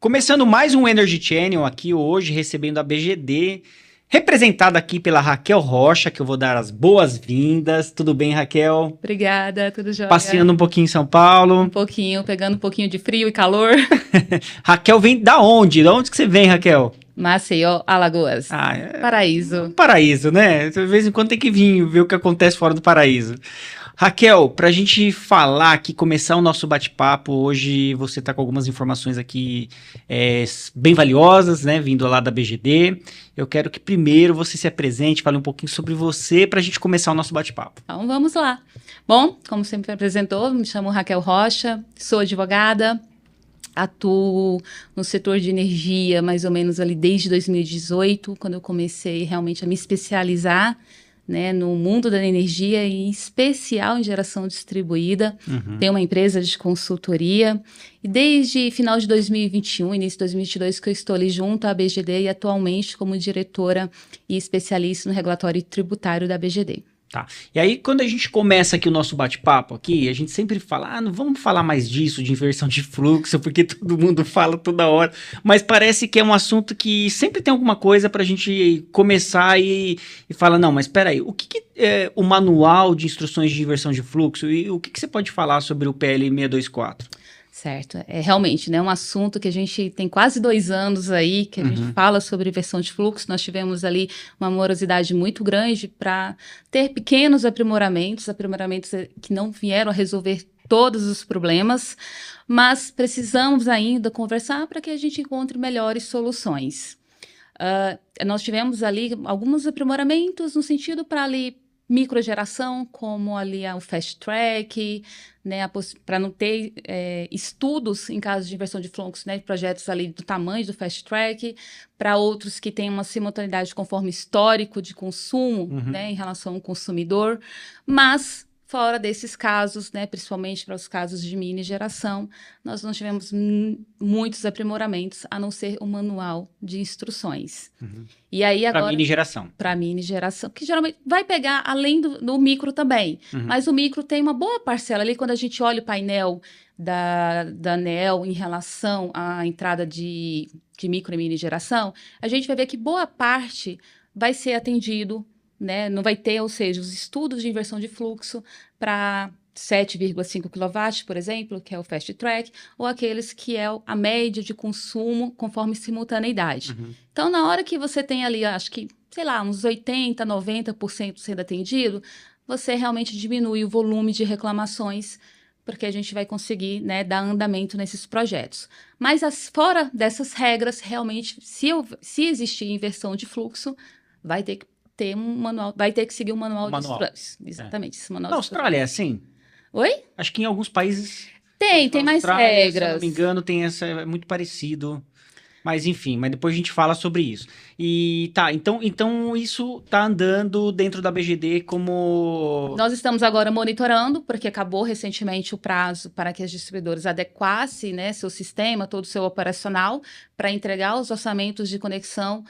Começando mais um Energy Channel aqui hoje, recebendo a BGD, representada aqui pela Raquel Rocha, que eu vou dar as boas-vindas. Tudo bem, Raquel? Obrigada, tudo jóia. Passeando um pouquinho em São Paulo. Um pouquinho, pegando um pouquinho de frio e calor. Raquel vem da onde? Da onde que você vem, Raquel? Maceió, Alagoas. Paraíso. Um paraíso, né? De vez em quando tem que vir ver o que acontece fora do paraíso. Raquel, para a gente falar aqui, começar o nosso bate-papo, hoje você está com algumas informações aqui bem valiosas, né, vindo lá da BGD. Eu quero que primeiro você se apresente, fale um pouquinho sobre você para a gente começar o nosso bate-papo. Então vamos lá. Bom, como sempre me apresentou, me chamo Raquel Rocha, sou advogada, atuo no setor de energia mais ou menos ali desde 2018, quando eu comecei realmente a me especializar, né, no mundo da energia, e em especial em geração distribuída. Tenho uma empresa de consultoria e desde final de 2021, início de 2022, que eu estou ali junto à BGD e atualmente como diretora e especialista no regulatório tributário da BGD. Tá. E aí, quando a gente começa aqui o nosso bate-papo aqui, a gente sempre fala, não vamos falar mais disso, de inversão de fluxo, porque todo mundo fala toda hora, mas parece que é um assunto que sempre tem alguma coisa para a gente começar e falar, não, mas espera aí, o que é o manual de instruções de inversão de fluxo e o que você pode falar sobre o PL 624? Certo, é realmente, né, um assunto que a gente tem quase 2 anos aí, que a gente fala sobre inversão de fluxo. Nós tivemos ali uma morosidade muito grande para ter pequenos aprimoramentos que não vieram a resolver todos os problemas, mas precisamos ainda conversar para que a gente encontre melhores soluções. Nós tivemos ali alguns aprimoramentos no sentido para ali microgeração, como ali o fast track, né, para não ter estudos em caso de inversão de fluxo, né, de projetos ali do tamanho do fast track, para outros que têm uma simultaneidade conforme histórico de consumo, né, em relação ao consumidor, mas fora desses casos, né, principalmente para os casos de mini geração, nós não tivemos muitos aprimoramentos, a não ser o manual de instruções. E aí agora... Para mini geração. Para mini geração, que geralmente vai pegar além do micro também, mas o micro tem uma boa parcela ali, quando a gente olha o painel da ANEEL em relação à entrada de micro e mini geração, a gente vai ver que boa parte vai ser atendido, né? Não vai ter, ou seja, os estudos de inversão de fluxo para 7,5 kW, por exemplo, que é o fast track, ou aqueles que é a média de consumo conforme simultaneidade. Então, na hora que você tem ali, acho que, sei lá, uns 80%, 90% sendo atendido, você realmente diminui o volume de reclamações, porque a gente vai conseguir, né, dar andamento nesses projetos. Mas fora dessas regras, realmente, se existir inversão de fluxo, vai ter que ter um manual, vai ter que seguir um manual de instruções. Exatamente. Esse manual Na Austrália é assim? Oi? Acho que em alguns países... Tem mais regras. Se eu não me engano, tem é muito parecido. Mas enfim, mas depois a gente fala sobre isso. E tá, então isso tá andando dentro da BGD como... Nós estamos agora monitorando, porque acabou recentemente o prazo para que as distribuidoras adequassem, né, seu sistema, todo o seu operacional, para entregar os orçamentos de conexão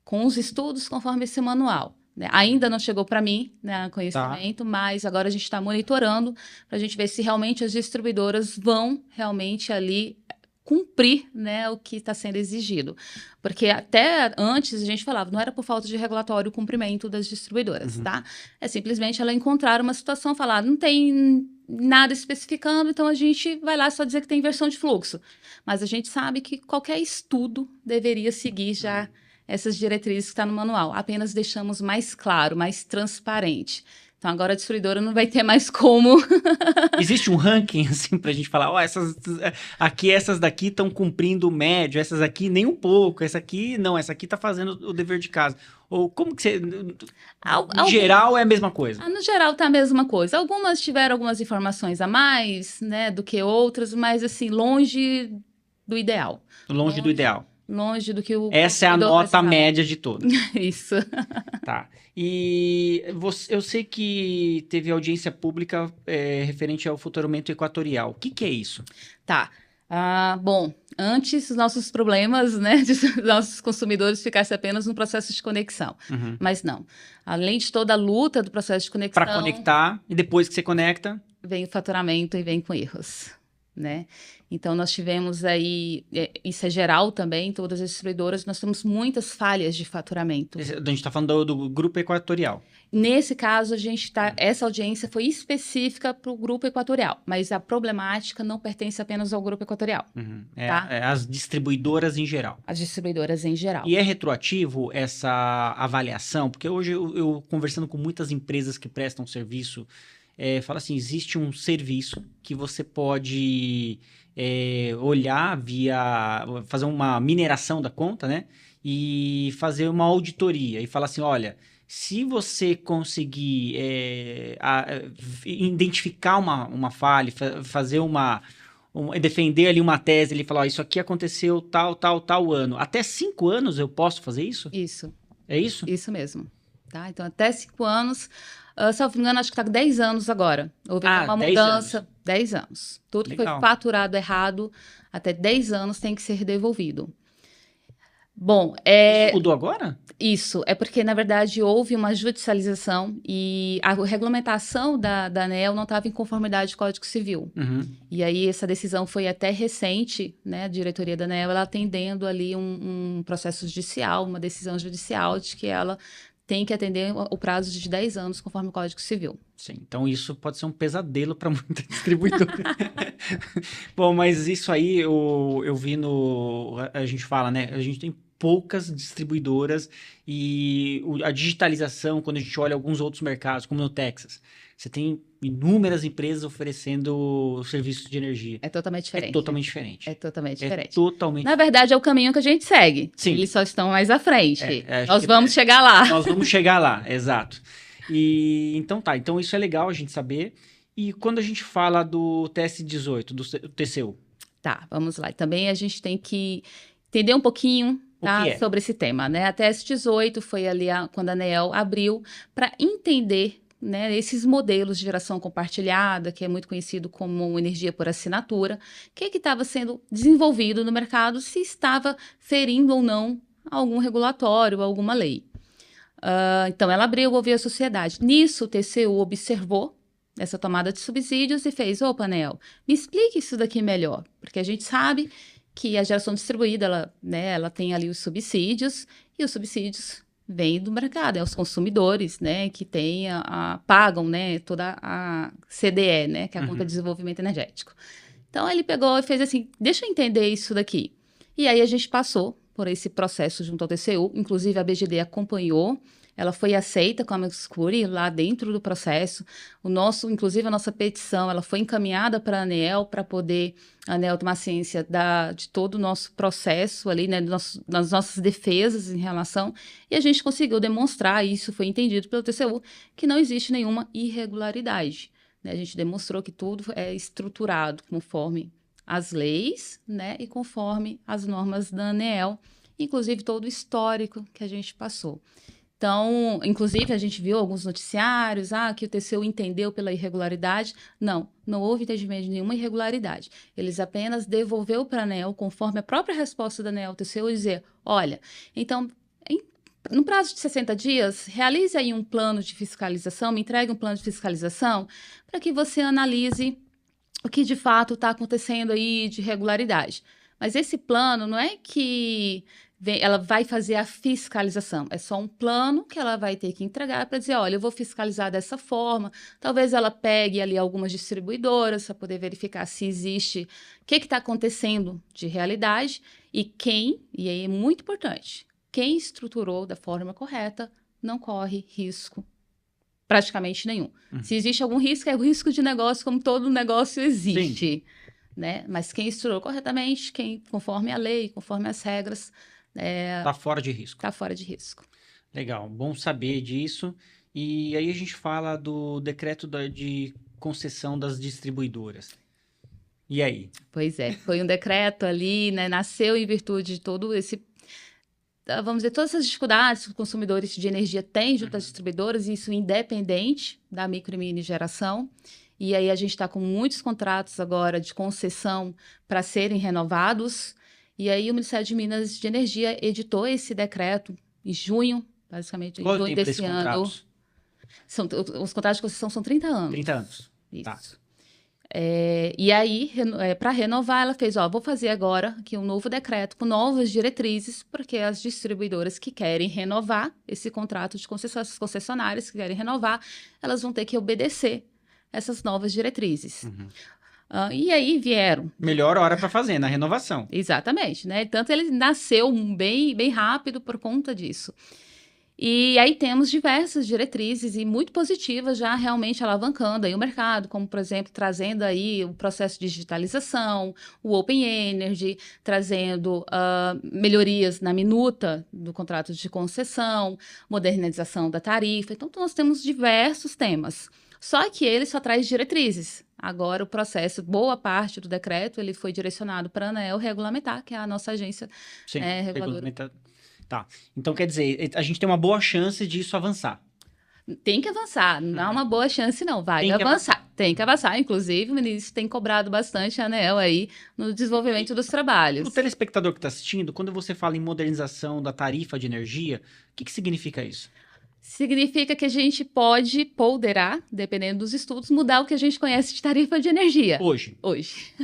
com os estudos conforme esse manual. Né? Ainda não chegou para mim, né, conhecimento, mas agora a gente está monitorando para a gente ver se realmente as distribuidoras vão realmente ali cumprir, né, o que está sendo exigido. Porque até antes a gente falava, não era por falta de regulatório o cumprimento das distribuidoras, tá? É simplesmente ela encontrar uma situação, falar, não tem nada especificando, então a gente vai lá só dizer que tem inversão de fluxo. Mas a gente sabe que qualquer estudo deveria seguir já essas diretrizes que estão no manual. Apenas deixamos mais claro, mais transparente. Então, agora a distribuidora não vai ter mais como... Existe um ranking, assim, pra gente falar, essas daqui estão cumprindo o médio, essas aqui nem um pouco, essa aqui tá fazendo o dever de casa. Ou como que você... No geral é a mesma coisa? No geral tá a mesma coisa. Algumas tiveram algumas informações a mais, né, do que outras, mas, assim, longe do ideal. Longe do ideal. Longe do que o... Essa é a nota média de todas. Isso. Tá. E eu sei que teve audiência pública referente ao faturamento equatorial. O que é isso? Tá. Bom, antes os nossos problemas, né, de nossos consumidores ficassem apenas no processo de conexão. Mas não. Além de toda a luta do processo de conexão... Para conectar, e depois que você conecta... Vem o faturamento e vem com erros. né? Então, nós tivemos aí, isso é geral também, todas as distribuidoras, nós temos muitas falhas de faturamento. A gente está falando do grupo equatorial. Nesse caso, essa audiência foi específica para o grupo equatorial, mas a problemática não pertence apenas ao grupo equatorial. Uhum. Tá? As distribuidoras em geral. As distribuidoras em geral. E é retroativo essa avaliação? Porque hoje eu conversando com muitas empresas que prestam serviço, fala assim, existe um serviço que você pode olhar fazer uma mineração da conta, né? E fazer uma auditoria e falar assim, olha, se você conseguir identificar uma falha, fazer defender ali uma tese, ele falar, isso aqui aconteceu tal ano. Até 5 anos eu posso fazer isso? Isso. É isso? Isso mesmo. Tá? Então, até 5 anos, se eu não me engano, acho que está com 10 anos agora. Houve uma mudança. 10 anos. Tudo que foi faturado errado, até 10 anos tem que ser devolvido. Bom, Isso mudou agora? Isso, é porque, na verdade, houve uma judicialização e a regulamentação da ANEEL não estava em conformidade com o Código Civil. Uhum. E aí, essa decisão foi até recente, né? A diretoria da ANEEL, ela atendendo ali um processo judicial, uma decisão judicial de que ela tem que atender o prazo de 10 anos, conforme o Código Civil. Sim, então isso pode ser um pesadelo para muita distribuidora. Bom, mas isso aí eu vi a gente fala, né? A gente tem poucas distribuidoras e a digitalização, quando a gente olha alguns outros mercados, como no Texas, você tem inúmeras empresas oferecendo serviços de energia. É totalmente diferente. É totalmente diferente. É totalmente diferente. Totalmente. Na verdade, é o caminho que a gente segue. Sim. Eles só estão mais à frente. Nós vamos chegar lá. Nós vamos chegar lá, exato. E então tá, então isso é legal a gente saber. E quando a gente fala do TS18, do TCU? Tá, vamos lá. Também a gente tem que entender um pouquinho sobre esse tema, né? A TS18 foi ali quando a ANEEL abriu para entender, né, esses modelos de geração compartilhada, que é muito conhecido como energia por assinatura, que estava sendo desenvolvido no mercado, se estava ferindo ou não algum regulatório, alguma lei. Então, ela abriu, ouviu a sociedade. Nisso, o TCU observou essa tomada de subsídios e fez, opa, ANEEL, me explique isso daqui melhor, porque a gente sabe que a geração distribuída, ela tem ali os subsídios, e os subsídios vêm do mercado, os consumidores, né, que pagam, né, toda a CDE, né, que é a Conta de Desenvolvimento Energético. Então, ele pegou e fez assim, deixa eu entender isso daqui. E aí, a gente passou por esse processo junto ao TCU, inclusive a BGD acompanhou, ela foi aceita com a amicus curiae lá dentro do processo. Inclusive a nossa petição, ela foi encaminhada para a ANEEL para poder a ANEEL tomar ciência de todo o nosso processo ali, né, das nossas defesas em relação, e a gente conseguiu demonstrar, e isso foi entendido pelo TCU, que não existe nenhuma irregularidade, né? A gente demonstrou que tudo é estruturado conforme as leis, né, e conforme as normas da ANEEL, inclusive todo o histórico que a gente passou. Então, inclusive, a gente viu alguns noticiários, que o TCU entendeu pela irregularidade. Não houve entendimento de nenhuma irregularidade. Eles apenas devolveu para a ANEEL, conforme a própria resposta da ANEEL, o TCU dizer, olha, então, no prazo de 60 dias, realize aí um plano de fiscalização, me entregue um plano de fiscalização, para que você analise o que de fato está acontecendo aí de irregularidade. Mas esse plano não é que ela vai fazer a fiscalização, é só um plano que ela vai ter que entregar para dizer, olha, eu vou fiscalizar dessa forma, talvez ela pegue ali algumas distribuidoras para poder verificar se existe, o que está acontecendo de realidade e aí é muito importante, quem estruturou da forma correta não corre risco praticamente nenhum. Se existe algum risco, é o risco de negócio, como todo negócio existe. Né? Mas quem estruturou corretamente, conforme a lei, conforme as regras, tá fora de risco. Tá fora de risco. Legal, bom saber disso. E aí a gente fala do decreto de concessão das distribuidoras. E aí? Pois é, foi um decreto ali, né, nasceu em virtude de todo esse, vamos dizer, todas essas dificuldades que os consumidores de energia têm junto às distribuidoras, e isso independente da micro e mini geração. E aí a gente está com muitos contratos agora de concessão para serem renovados. E aí o Ministério de Minas e de Energia editou esse decreto em junho, basicamente, em junho desse ano. Os contratos de concessão são 30 anos. 30 anos. Isso. Tá. E aí, para renovar, ela fez, vou fazer agora aqui um novo decreto com novas diretrizes, porque as distribuidoras que querem renovar esse contrato de concessão, essas concessionárias que querem renovar, elas vão ter que obedecer essas novas diretrizes. Uhum. E aí vieram. Melhor hora para fazer, na renovação. Exatamente, né? Tanto ele nasceu bem, bem rápido por conta disso. E aí temos diversas diretrizes e muito positivas já realmente alavancando aí o mercado, como, por exemplo, trazendo aí o processo de digitalização, o Open Energy, trazendo melhorias na minuta do contrato de concessão, modernização da tarifa. Então, nós temos diversos temas. Só que ele só traz diretrizes. Agora, o processo, boa parte do decreto, ele foi direcionado para a ANEEL regulamentar, que é a nossa agência reguladora. Tá. Então, quer dizer, a gente tem uma boa chance disso avançar. Tem que avançar. Não é uma boa chance, não. Vai avançar. Tem que avançar. Inclusive, o ministro tem cobrado bastante a ANEEL aí no desenvolvimento dos trabalhos. O telespectador que está assistindo, quando você fala em modernização da tarifa de energia, o que significa isso? Significa que a gente poderá, dependendo dos estudos, mudar o que a gente conhece de tarifa de energia. Hoje.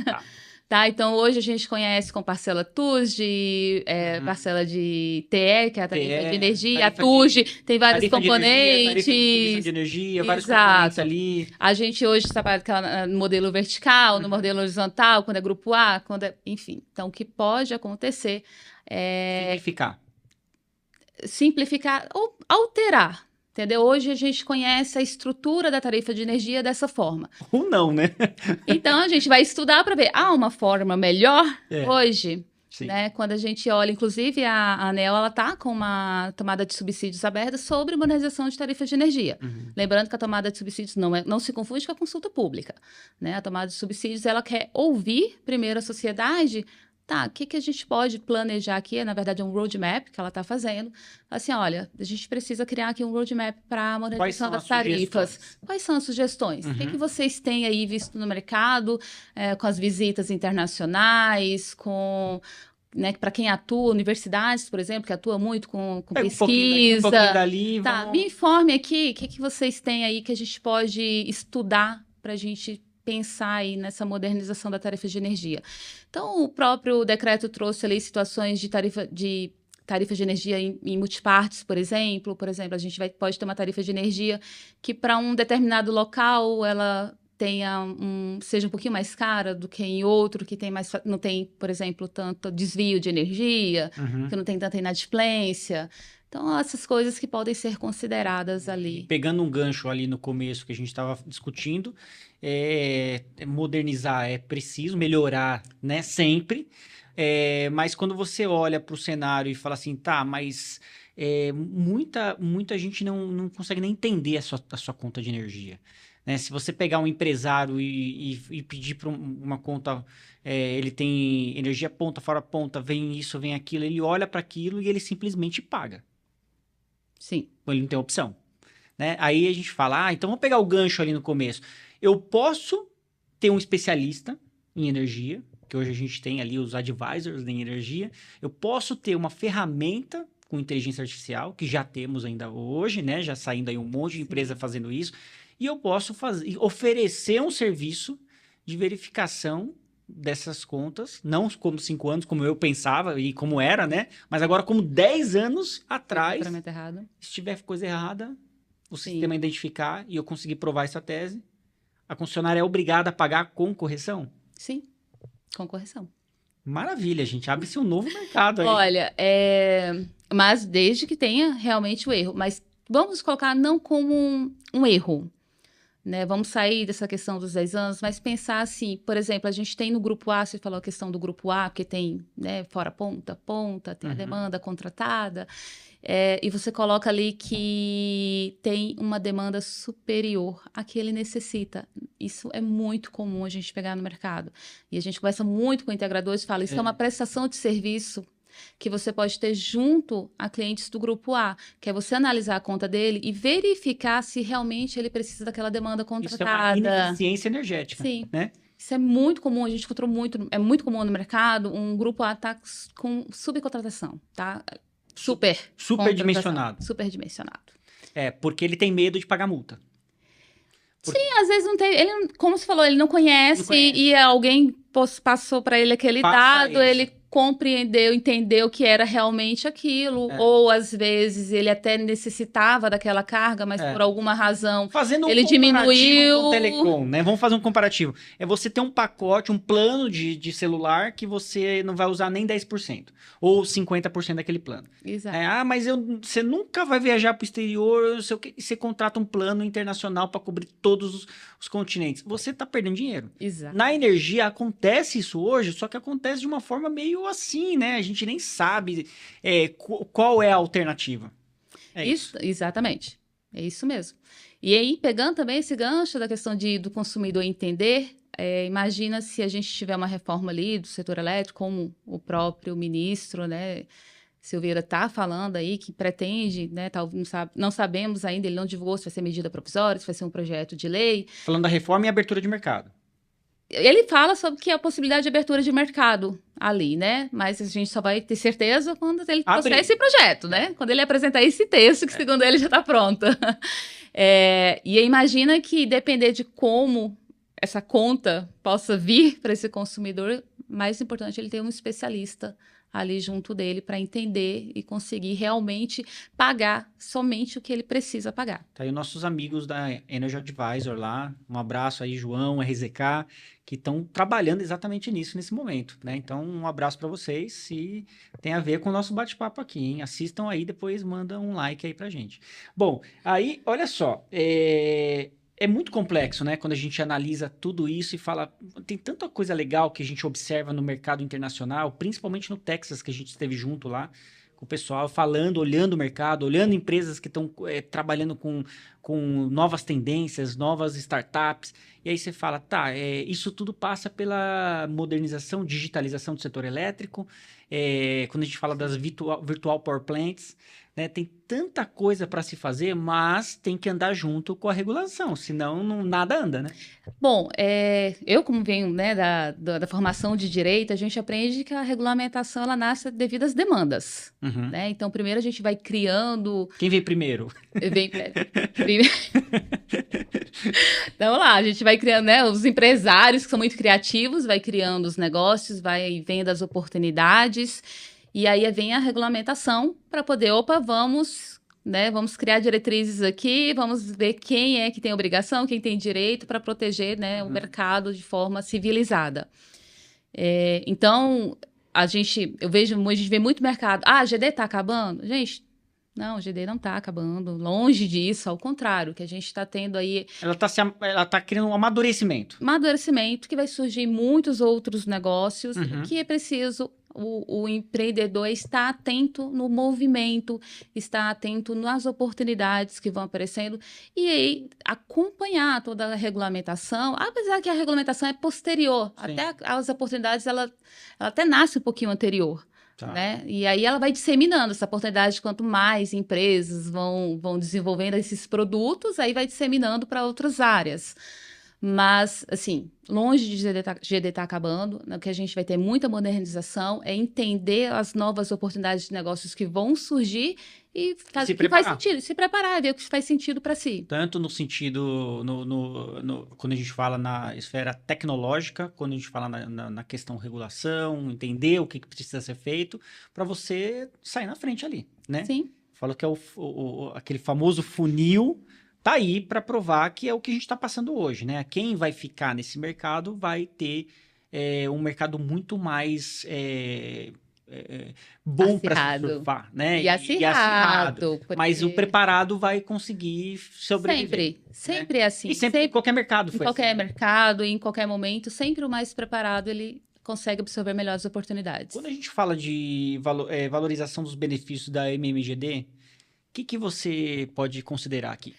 Tá. Tá, então hoje a gente conhece com parcela TUSD, parcela de TE, que é a tarifa de energia, a TUSD, tem vários componentes. Tarifa de energia, vários componentes ali. A gente hoje trabalha no modelo vertical, no modelo horizontal, quando é grupo A, enfim. Então, o que pode acontecer é... Simplificar ou alterar. Entendeu? Hoje a gente conhece a estrutura da tarifa de energia dessa forma. Ou não, né? Então a gente vai estudar para ver, uma forma melhor hoje, né? Quando a gente olha, inclusive a ANEEL, ela está com uma tomada de subsídios aberta sobre modernização de tarifas de energia. Uhum. Lembrando que a tomada de subsídios não se confunde com a consulta pública, né? A tomada de subsídios, ela quer ouvir primeiro a sociedade. Tá, o que a gente pode planejar aqui? Na verdade, é um roadmap que ela está fazendo. Assim, olha, a gente precisa criar aqui um roadmap para a modernização das tarifas. Quais são as sugestões? Uhum. O que vocês têm aí visto no mercado, com as visitas internacionais, com... Né, para quem atua, universidades, por exemplo, que atua muito com pesquisa. Um pouquinho dali, tá, me informe aqui, o que vocês têm aí que a gente pode estudar para a gente pensar aí nessa modernização da tarifa de energia. Então, o próprio decreto trouxe ali situações de tarifa de energia em multipartes, por exemplo. Por exemplo, a gente pode ter uma tarifa de energia que para um determinado local ela seja um pouquinho mais cara do que em outro, que não tem, por exemplo, tanto desvio de energia, que não tem tanta inadimplência. Então, essas coisas que podem ser consideradas ali. Pegando um gancho ali no começo que a gente estava discutindo, modernizar é preciso, melhorar, né, sempre, mas quando você olha para o cenário e fala assim, tá, mas muita gente não consegue nem entender a sua conta de energia. Né? Se você pegar um empresário e pedir para uma conta, ele tem energia ponta, fora ponta, vem isso, vem aquilo, ele olha para aquilo e ele simplesmente paga. Sim. Ele não tem opção. Né? Aí a gente fala, então vamos pegar o gancho ali no começo. Eu posso ter um especialista em energia, que hoje a gente tem ali os advisors em energia. Eu posso ter uma ferramenta com inteligência artificial, que já temos ainda hoje, né? Já saindo aí um monte de empresa fazendo isso. E eu posso oferecer um serviço de verificação dessas contas, não como 5 anos, como eu pensava e como era, né? Mas agora como 10 anos atrás, se tiver coisa errada, o sistema identificar e eu conseguir provar essa tese, a concessionária é obrigada a pagar com correção? Sim, com correção. Maravilha, gente. Abre-se um novo mercado aí. Olha, mas desde que tenha realmente o erro. Mas vamos colocar não como um erro. Né, vamos sair dessa questão dos 10 anos, mas pensar assim, por exemplo, a gente tem no grupo A, você falou a questão do grupo A, porque tem, né, fora ponta, tem a demanda contratada, e você coloca ali que tem uma demanda superior à que ele necessita. Isso é muito comum a gente pegar no mercado. E a gente conversa muito com integradores e fala, isso é uma prestação de serviço que você pode ter junto a clientes do grupo A, que é você analisar a conta dele e verificar se realmente ele precisa daquela demanda contratada. Isso é uma ineficiência energética. Sim. Né? Isso é muito comum, a gente encontrou muito, é muito comum no mercado, um grupo A tá com subcontratação, tá? Superdimensionado. Porque ele tem medo de pagar multa. Sim, às vezes não tem, ele, como você falou, ele não conhece, e alguém passou para ele aquele dado, ele compreendeu, entendeu que era realmente aquilo, ou às vezes ele até necessitava daquela carga, mas por alguma razão ele diminuiu. Com o telecom, né? Vamos fazer um comparativo. É você ter um pacote, um plano de celular que você não vai usar nem 10%, ou 50% daquele plano. Exato. Mas você nunca vai viajar para o exterior, você contrata um plano internacional para cobrir todos os continentes. Você está perdendo dinheiro. Exato. Na energia acontece isso hoje, só que acontece de uma forma meio assim, né? A gente nem sabe qual é a alternativa. Isso, exatamente. É isso mesmo. E aí, pegando também esse gancho da questão do consumidor entender, imagina se a gente tiver uma reforma ali do setor elétrico, como o próprio ministro, né, Silveira está falando aí, que pretende, né, não sabemos ainda, ele não divulgou se vai ser medida provisória, se vai ser um projeto de lei. Falando da reforma e abertura de mercado. Ele fala sobre que a possibilidade de abertura de mercado ali, né? Mas a gente só vai ter certeza quando ele trouxer esse projeto, né? Quando ele apresentar esse texto, que segundo ele já está pronto. E imagina que depender de como essa conta possa vir para esse consumidor, mais importante ele ter um especialista ali junto dele para entender e conseguir realmente pagar somente o que ele precisa pagar. Tá aí os nossos amigos da Energy Advisor lá, um abraço aí, João, RZK, que estão trabalhando exatamente nisso nesse momento, né? Então, um abraço para vocês, se tem a ver com o nosso bate-papo aqui, hein? Assistam aí, depois mandam um like aí pra gente. Bom, aí, olha só, é muito complexo, né? Quando a gente analisa tudo isso e fala... Tem tanta coisa legal que a gente observa no mercado internacional, principalmente no Texas, que a gente esteve junto lá, com o pessoal, falando, olhando o mercado, olhando empresas que estão trabalhando com novas tendências, novas startups. E aí você fala, isso tudo passa pela modernização, digitalização do setor elétrico. Quando a gente fala das virtual power plants... né, tem tanta coisa para se fazer, mas tem que andar junto com a regulação, senão nada anda, né? Bom, eu como venho, né, da formação de direito, a gente aprende que a regulamentação ela nasce devido às demandas, né? Então, primeiro a gente vai criando... Quem veio primeiro? Então, lá, a gente vai criando, né, os empresários que são muito criativos, vai criando os negócios, vai vendo as oportunidades... E aí vem a regulamentação para poder, vamos criar diretrizes aqui, vamos ver quem é que tem obrigação, quem tem direito para proteger, né, o mercado de forma civilizada. Então, a gente vê muito mercado. A GD está acabando? Gente, não, o GD não está acabando, longe disso, ao contrário, que a gente está tendo aí... Ela tá criando um amadurecimento. Amadurecimento, que vai surgir muitos outros negócios, que é preciso... O empreendedor está atento no movimento, está atento nas oportunidades que vão aparecendo e aí acompanhar toda a regulamentação, apesar que a regulamentação é posterior, até as oportunidades ela até nasce um pouquinho anterior. Né? E aí ela vai disseminando essa oportunidade, quanto mais empresas vão desenvolvendo esses produtos, aí vai disseminando para outras áreas. Mas, assim, longe de GD tá acabando, o que a gente vai ter muita modernização é entender as novas oportunidades de negócios que vão surgir e faz sentido, se preparar, ver o que faz sentido para si. Tanto no sentido, quando a gente fala na esfera tecnológica, quando a gente fala na questão regulação, entender o que precisa ser feito, para você sair na frente ali, né? Sim. Falo que é aquele famoso funil... tá aí para provar que é o que a gente está passando hoje, né? Quem vai ficar nesse mercado vai ter um mercado muito mais bom para surfar, né? E acirrado. Porque... Mas o preparado vai conseguir sobreviver. Sempre é assim. E sempre em qualquer mercado foi assim. Em qualquer mercado, em qualquer momento, sempre o mais preparado, ele consegue absorver melhores oportunidades. Quando a gente fala de valorização dos benefícios da MMGD, o que você pode considerar aqui?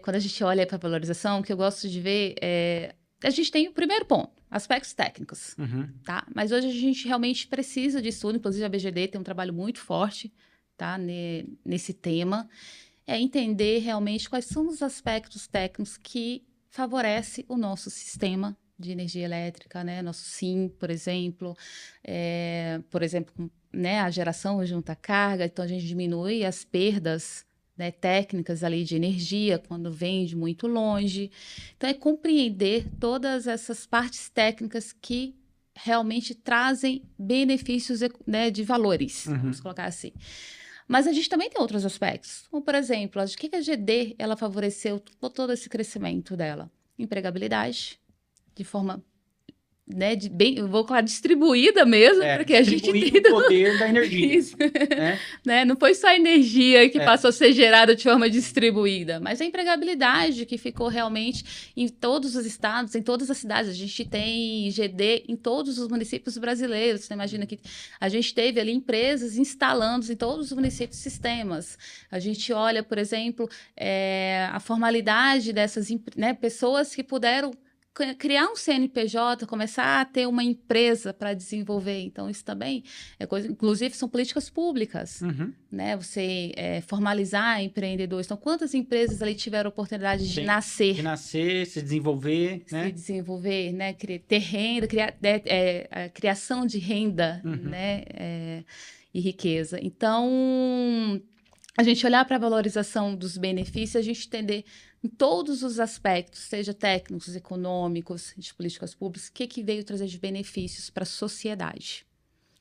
Quando a gente olha para a valorização, o que eu gosto de ver a gente tem o primeiro ponto, aspectos técnicos, tá? Mas hoje a gente realmente precisa de estudo, inclusive a BGD tem um trabalho muito forte, tá? Nesse tema, entender realmente quais são os aspectos técnicos que favorecem o nosso sistema de energia elétrica, né? Nosso SIM, por exemplo, né? A geração junto à carga, então a gente diminui as perdas, né, técnicas ali de energia, quando vem de muito longe. Então, é compreender todas essas partes técnicas que realmente trazem benefícios, né, de valores, vamos colocar assim. Mas a gente também tem outros aspectos, como, por exemplo, o que a GD ela favoreceu todo esse crescimento dela? Empregabilidade, de forma, né, eu vou falar distribuída mesmo, porque a gente tem o poder da energia. Isso. Né? Não foi só a energia que passou a ser gerada de forma distribuída, mas a empregabilidade que ficou realmente em todos os estados, em todas as cidades. A gente tem GD em todos os municípios brasileiros. Você imagina que a gente teve ali empresas instalando em todos os municípios sistemas. A gente olha, por exemplo, a formalidade dessas, né, pessoas que puderam criar um CNPJ, começar a ter uma empresa para desenvolver. Então, isso também é coisa, inclusive, são políticas públicas, né? Você formalizar empreendedores. Então, quantas empresas ali tiveram oportunidade de nascer? De nascer, se desenvolver, né? Se desenvolver, né? Ter renda, a criação de renda, né? E riqueza. Então, a gente olhar para a valorização dos benefícios, a gente entender em todos os aspectos, seja técnicos, econômicos, de políticas públicas, o que veio trazer de benefícios para a sociedade.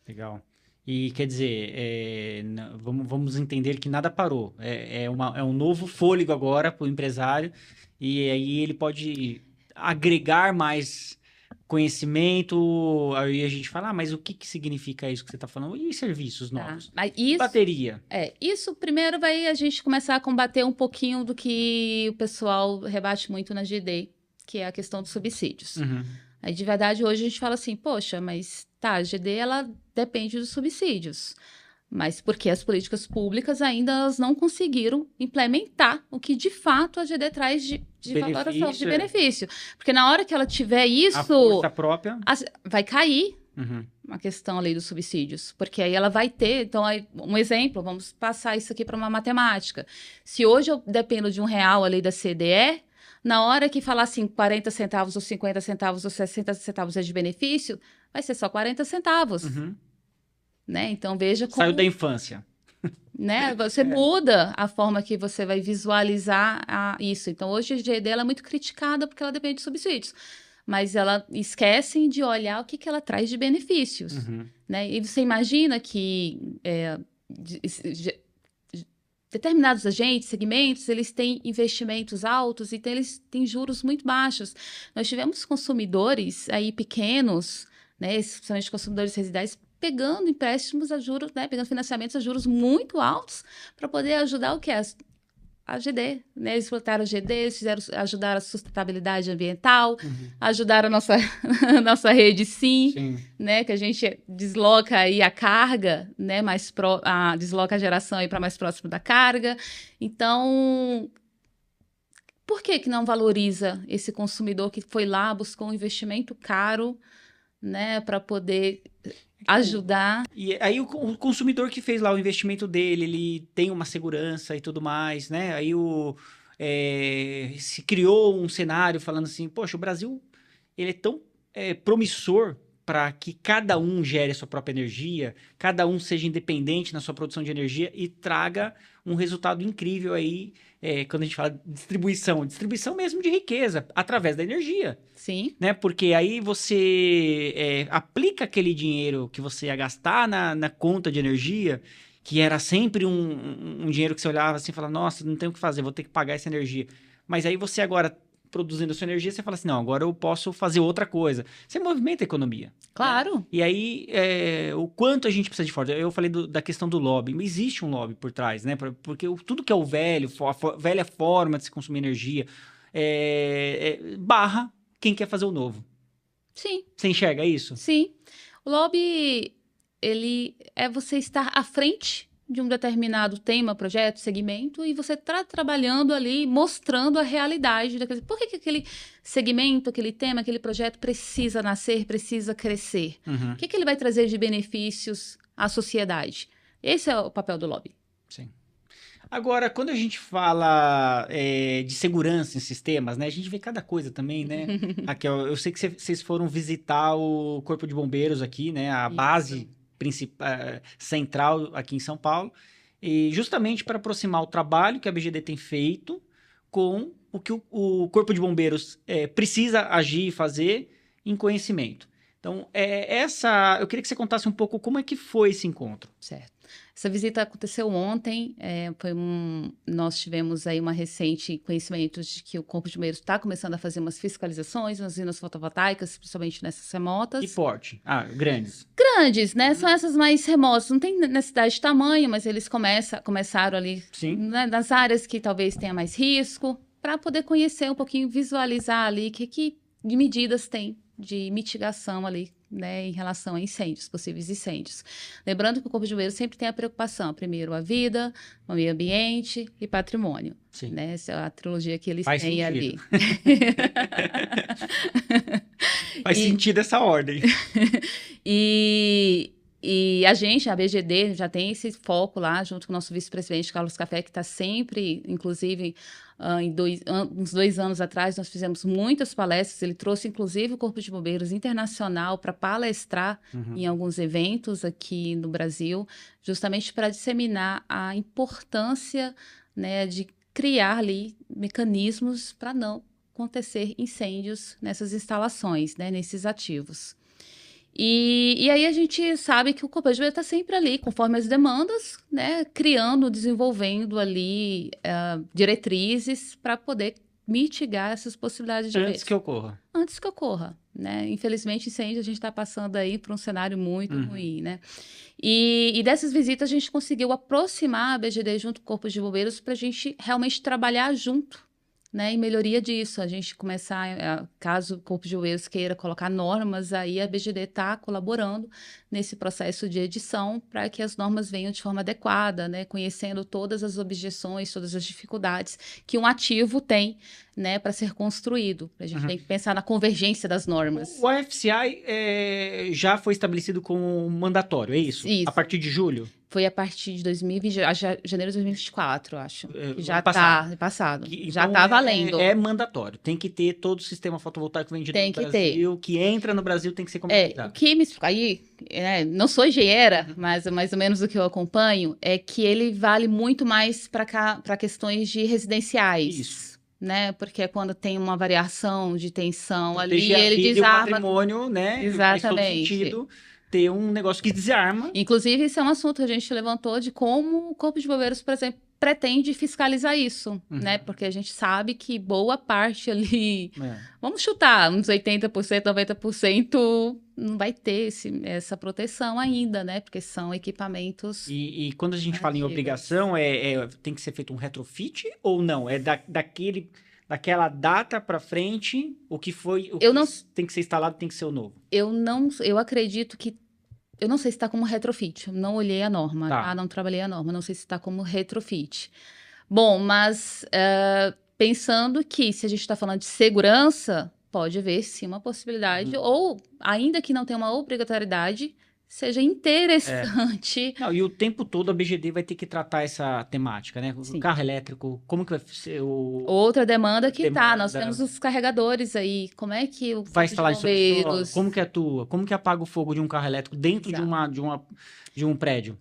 Legal. E quer dizer, vamos entender que nada parou. É um novo fôlego agora para o empresário, e aí ele pode agregar mais conhecimento. Aí a gente fala, mas o que significa isso que você está falando? E serviços novos? Mas isso, bateria. Isso primeiro vai a gente começar a combater um pouquinho do que o pessoal rebate muito na GD, que é a questão dos subsídios. Aí, de verdade, hoje a gente fala assim, poxa, mas a GD, ela depende dos subsídios. Mas porque as políticas públicas ainda elas não conseguiram implementar o que, de fato, a GD traz de valoração, de benefício. Porque na hora que ela tiver isso... A força própria... vai cair a questão ali dos subsídios. Porque aí ela vai ter... Então, um exemplo, vamos passar isso aqui para uma matemática. Se hoje eu dependo de R$1 ali da CDE... Na hora que falar assim, 40 centavos ou 50 centavos ou 60 centavos é de benefício, vai ser só 40 centavos. Né? Então, veja como... Saiu da infância. Né? Você muda a forma que você vai visualizar isso. Então, hoje a GD ela é muito criticada porque ela depende de subsídios. Mas ela esquecem de olhar o que ela traz de benefícios. Né? E você imagina que... determinados agentes, segmentos, eles têm investimentos altos e eles têm juros muito baixos. Nós tivemos consumidores aí pequenos, né, principalmente consumidores residenciais, pegando empréstimos a juros, né, pegando financiamentos a juros muito altos para poder ajudar o que é a GD, né? Eles explotaram a GD, eles ajudaram a sustentabilidade ambiental, ajudaram a nossa rede Sim, né? Que a gente desloca aí a carga, né? Desloca a geração aí para mais próximo da carga. Então, por que não valoriza esse consumidor que foi lá, buscou um investimento caro, né? Para poder ajudar. E aí o consumidor que fez lá o investimento dele, ele tem uma segurança e tudo mais, né? Aí se criou um cenário falando assim, poxa, o Brasil ele é tão promissor para que cada um gere a sua própria energia, cada um seja independente na sua produção de energia e traga um resultado incrível aí, quando a gente fala de distribuição mesmo de riqueza, através da energia. Sim. Né? Porque aí você aplica aquele dinheiro que você ia gastar na conta de energia, que era sempre um dinheiro que você olhava assim e falava, nossa, não tenho o que fazer, vou ter que pagar essa energia. Mas aí você agora, produzindo a sua energia, você fala assim, não, agora eu posso fazer outra coisa. Você movimenta a economia. Claro. Né? E aí, o quanto a gente precisa de fora. Eu falei da questão do lobby. Existe um lobby por trás, né? Porque tudo que é a velha forma de se consumir energia, barra quem quer fazer o novo. Sim. Você enxerga isso? Sim. O lobby, ele é você estar à frente de um determinado tema, projeto, segmento, e você está trabalhando ali, mostrando a realidade daquele... Por que aquele segmento, aquele tema, aquele projeto precisa nascer, precisa crescer? O que ele vai trazer de benefícios à sociedade? Esse é o papel do lobby. Sim. Agora, quando a gente fala de segurança em sistemas, né? A gente vê cada coisa também, né? Aqui, eu sei que vocês foram visitar o Corpo de Bombeiros aqui, né? A base principal, central aqui em São Paulo. e justamente para aproximar o trabalho que a BGD tem feito com o que o Corpo de Bombeiros precisa agir e fazer em conhecimento. Então, eu queria que você contasse um pouco como é que foi esse encontro. Certo. Essa visita aconteceu ontem, nós tivemos aí uma recente conhecimento de que o Corpo de Bombeiros está começando a fazer umas fiscalizações nas usinas fotovoltaicas, principalmente nessas remotas. Que porte? Grandes. Grandes, né? São essas mais remotas. Não tem necessidade de tamanho, mas eles começaram ali, né, nas áreas que talvez tenha mais risco, para poder conhecer um pouquinho, visualizar ali que medidas tem de mitigação ali, né, em relação a incêndios, possíveis incêndios. Lembrando que o Corpo de Bombeiros sempre tem a preocupação, primeiro a vida, o meio ambiente e patrimônio. Sim. Né? Essa é a trilogia que eles Faz têm sentido. ali. Faz sentido essa ordem. E a BGD, já tem esse foco lá, junto com o nosso vice-presidente, Carlos Café, que está sempre, inclusive, uns 2 anos atrás, nós fizemos muitas palestras. Ele trouxe, inclusive, o Corpo de Bombeiros Internacional para palestrar em alguns eventos aqui no Brasil, justamente para disseminar a importância, né, de criar ali mecanismos para não acontecer incêndios nessas instalações, né, nesses ativos. E aí a gente sabe que o Corpo de Bombeiros está sempre ali, conforme as demandas, né, criando, desenvolvendo ali diretrizes para poder mitigar essas possibilidades de Antes que ocorra. Antes que ocorra, né? Infelizmente, incêndio, a gente está passando aí por um cenário muito ruim, né? E dessas visitas a gente conseguiu aproximar a BGD junto com o Corpo de Bombeiros para a gente realmente trabalhar junto, né, em melhoria disso, a gente começar, caso o Corpo de Bombeiros queira colocar normas, aí a BGD está colaborando nesse processo de edição para que as normas venham de forma adequada, né, conhecendo todas as objeções, todas as dificuldades que um ativo tem, né, para ser construído. A gente tem que pensar na convergência das normas. O AFCI já foi estabelecido como mandatório, é isso? Isso. A partir de julho? Foi a partir de janeiro de 2024, eu acho. Que já passado. está passado. Então Já está valendo. É mandatório. Tem que ter todo o sistema fotovoltaico vendido no Brasil. Que entra no Brasil tem que ser comercializado. O que me explica aí, não sou engenheira, mas mais ou menos o que eu acompanho, é que ele vale muito mais para questões de residenciais. Isso. Né? Porque é quando tem uma variação de tensão proteger ali, ele desarma. O patrimônio, né? Exatamente. Faz todo sentido ter um negócio que desarma. Inclusive, esse é um assunto que a gente levantou de como o Corpo de Bombeiros, por exemplo, pretende fiscalizar isso, né? Porque a gente sabe que boa parte ali, vamos chutar, uns 80%, 90% não vai ter essa proteção ainda, né? Porque são equipamentos... E quando a gente fala em obrigação, tem que ser feito um retrofit ou não? É daquela data para frente, o que tem que ser instalado tem que ser o novo? Eu acredito que... Eu não sei se está como retrofit, não olhei a norma, tá? Não trabalhei a norma, não sei se está como retrofit. Bom, mas pensando que se a gente está falando de segurança, pode haver sim uma possibilidade, ou ainda que não tenha uma obrigatoriedade, seja interessante. Não, e o tempo todo a BGD vai ter que tratar essa temática, né? O carro elétrico, como que vai ser o... Outra demanda que nós temos os carregadores aí, como é que o vai instalar isso? Como que atua? Como que apaga o fogo de um carro elétrico dentro de um prédio?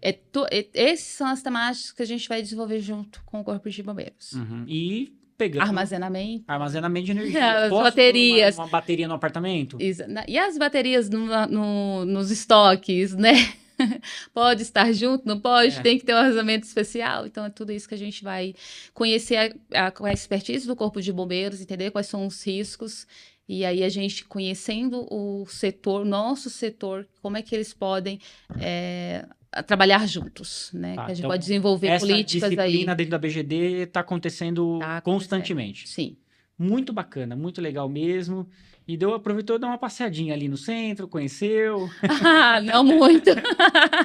Essas são as temáticas que a gente vai desenvolver junto com o Corpo de Bombeiros. E pegando... Armazenamento de energia. As baterias. Uma bateria no apartamento? E as baterias nos estoques, né? Pode estar junto, não pode? Tem que ter um armazenamento especial. Então, é tudo isso que a gente vai conhecer com a expertise do Corpo de Bombeiros, entender quais são os riscos. E aí, a gente conhecendo o setor, nosso setor, como é que eles podem trabalhar juntos, né? Que a gente pode desenvolver políticas aí. Essa disciplina dentro da BGD está acontecendo constantemente. Sim. Muito bacana, muito legal mesmo. E aproveitou de dar uma passeadinha ali no centro, conheceu. Não muito.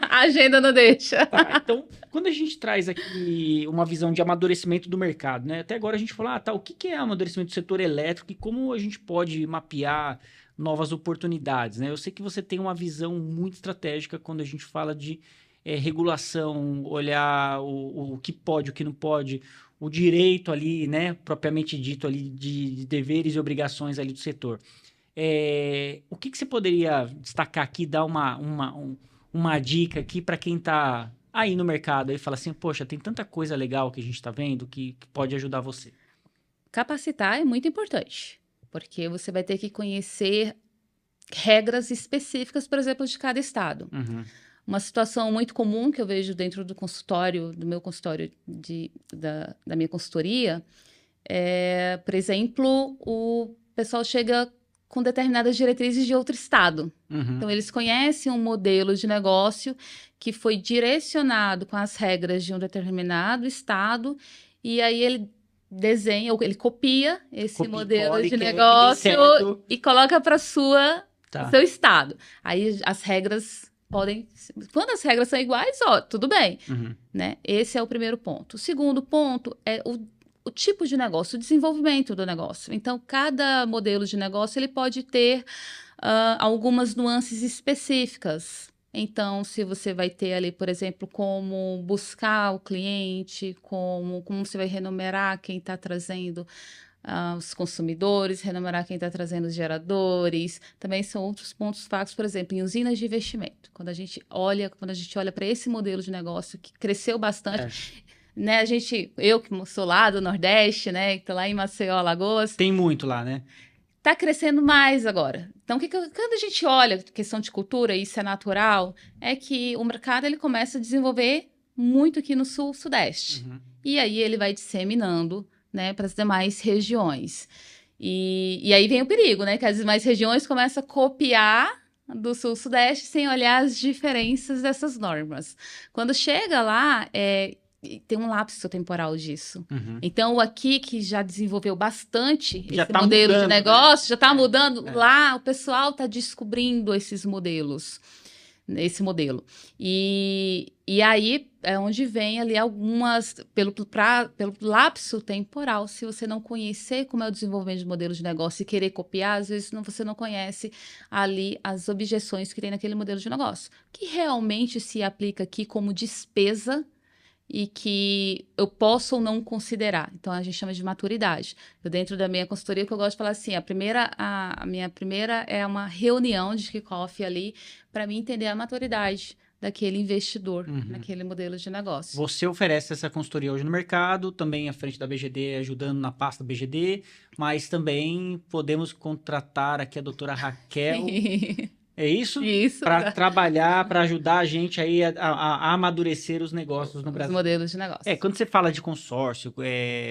A agenda não deixa. Então, quando a gente traz aqui uma visão de amadurecimento do mercado, né? Até agora a gente falou, o que é amadurecimento do setor elétrico e como a gente pode mapear novas oportunidades, né? Eu sei que você tem uma visão muito estratégica quando a gente fala de regulação, olhar o que pode, o que não pode, o direito ali, né, propriamente dito ali de deveres e obrigações ali do setor. O que você poderia destacar aqui, dar uma dica aqui para quem está aí no mercado e fala assim, poxa, tem tanta coisa legal que a gente está vendo que pode ajudar você? Capacitar é muito importante, porque você vai ter que conhecer regras específicas, por exemplo, de cada estado. Uhum. Uma situação muito comum que eu vejo dentro do consultório, do meu consultório, da minha consultoria, é, por exemplo, o pessoal chega com determinadas diretrizes de outro estado. Uhum. Então, eles conhecem um modelo de negócio que foi direcionado com as regras de um determinado estado, e aí ele desenha, ou ele copia esse Copia e modelo cola e de quer que dê negócio certo. e coloca para Tá. seu estado. Aí as regras podem... Quando as regras são iguais, ó, tudo bem, Uhum. né? Esse é o primeiro ponto. O segundo ponto é o tipo de negócio, o desenvolvimento do negócio. Então, cada modelo de negócio ele pode ter algumas nuances específicas. Então, se você vai ter ali, por exemplo, como buscar o cliente, como você vai remunerar quem está trazendo os consumidores, remunerar quem está trazendo os geradores, também são outros pontos fracos, por exemplo, em usinas de investimento. Quando a gente olha para esse modelo de negócio que cresceu bastante, né, eu que sou lá do Nordeste, né, que tô lá em Maceió, Alagoas, Tem muito lá, né? tá crescendo mais agora. Então, quando a gente olha questão de cultura, isso é natural, é que o mercado ele começa a desenvolver muito aqui no Sul, Sudeste. Uhum. E aí ele vai disseminando, né, para as demais regiões. E aí vem o perigo, né, que as demais regiões começam a copiar do Sul, Sudeste sem olhar as diferenças dessas normas. Quando chega lá, tem um lapso temporal disso. Uhum. Então, o aqui que já desenvolveu bastante Já esse tá modelo mudando, de negócio, né? já está mudando. Lá, o pessoal está descobrindo esses modelos, esse modelo. E aí é onde vem ali algumas, pelo lapso temporal, se você não conhecer como é o desenvolvimento de modelo de negócio e querer copiar, às vezes você não conhece ali as objeções que tem naquele modelo de negócio, que realmente se aplica aqui como despesa e que eu posso ou não considerar. Então, a gente chama de maturidade. Dentro da minha consultoria, que eu gosto de falar assim, a minha primeira é uma reunião de kickoff ali, para mim entender a maturidade daquele investidor, naquele modelo de negócio. Você oferece essa consultoria hoje no mercado, também à frente da BGD, ajudando na pasta BGD, mas também podemos contratar aqui a doutora Raquel... É isso? Isso. Para trabalhar, para ajudar a gente aí a amadurecer os negócios no Brasil. Os modelos de negócio. Quando você fala de consórcio,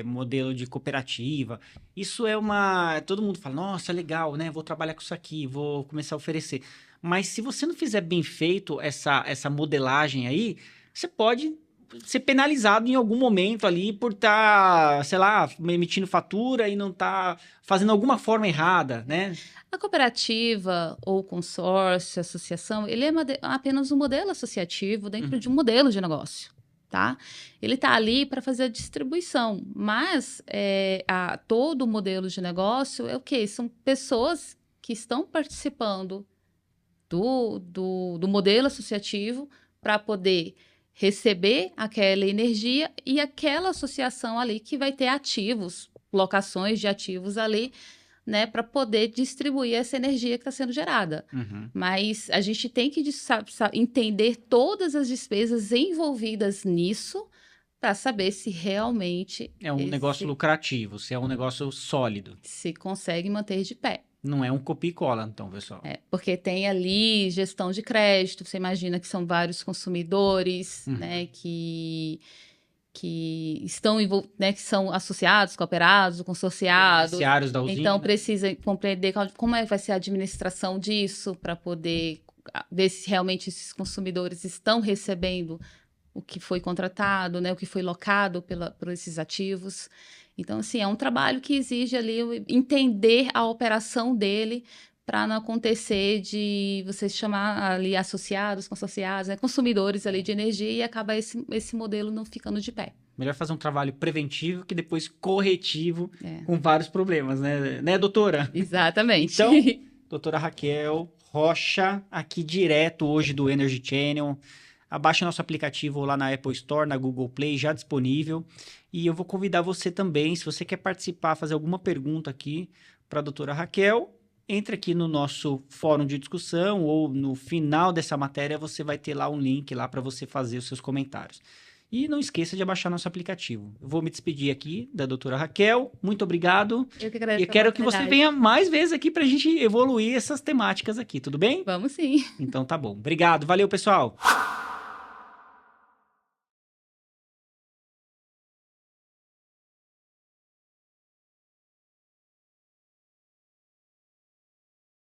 modelo de cooperativa, isso é uma... Todo mundo fala, nossa, legal, né? Vou trabalhar com isso aqui, vou começar a oferecer. Mas se você não fizer bem feito essa modelagem aí, você pode ser penalizado em algum momento ali por estar, sei lá, emitindo fatura e não estar fazendo alguma forma errada, né? A cooperativa ou consórcio, associação, ele é apenas um modelo associativo dentro de um modelo de negócio, tá? Ele está ali para fazer a distribuição, mas todo o modelo de negócio é o quê? São pessoas que estão participando do modelo associativo para poder receber aquela energia e aquela associação ali que vai ter ativos, locações de ativos ali, né, para poder distribuir essa energia que está sendo gerada. Mas a gente tem que entender todas as despesas envolvidas nisso para saber se realmente é um negócio lucrativo, se é um negócio sólido. Se consegue manter de pé. Não é um copia e cola, então, pessoal. Porque tem ali gestão de crédito, você imagina que são vários consumidores, né, que estão né, que são associados, cooperados, consorciados. Beneficiários da usina. Então, precisa compreender como vai ser a administração disso para poder ver se realmente esses consumidores estão recebendo o que foi contratado, né, o que foi locado por esses ativos. Então, assim, é um trabalho que exige ali entender a operação dele para não acontecer de você chamar ali associados, consorciados, né, consumidores ali de energia e acaba esse modelo não ficando de pé. Melhor fazer um trabalho preventivo que depois corretivo com vários problemas, né, doutora? Exatamente. Então, doutora Raquel Rocha, aqui direto hoje do Energy Channel. Abaixe nosso aplicativo lá na Apple Store, na Google Play, já disponível. E eu vou convidar você também, se você quer participar, fazer alguma pergunta aqui para a doutora Raquel, entre aqui no nosso fórum de discussão ou no final dessa matéria você vai ter lá um link lá para você fazer os seus comentários. E não esqueça de baixar nosso aplicativo. Eu vou me despedir aqui da doutora Raquel. Muito obrigado. Eu que agradeço. E quero que você venha mais vezes aqui para a gente evoluir essas temáticas aqui, tudo bem? Vamos sim. Então tá bom. Obrigado. Valeu, pessoal.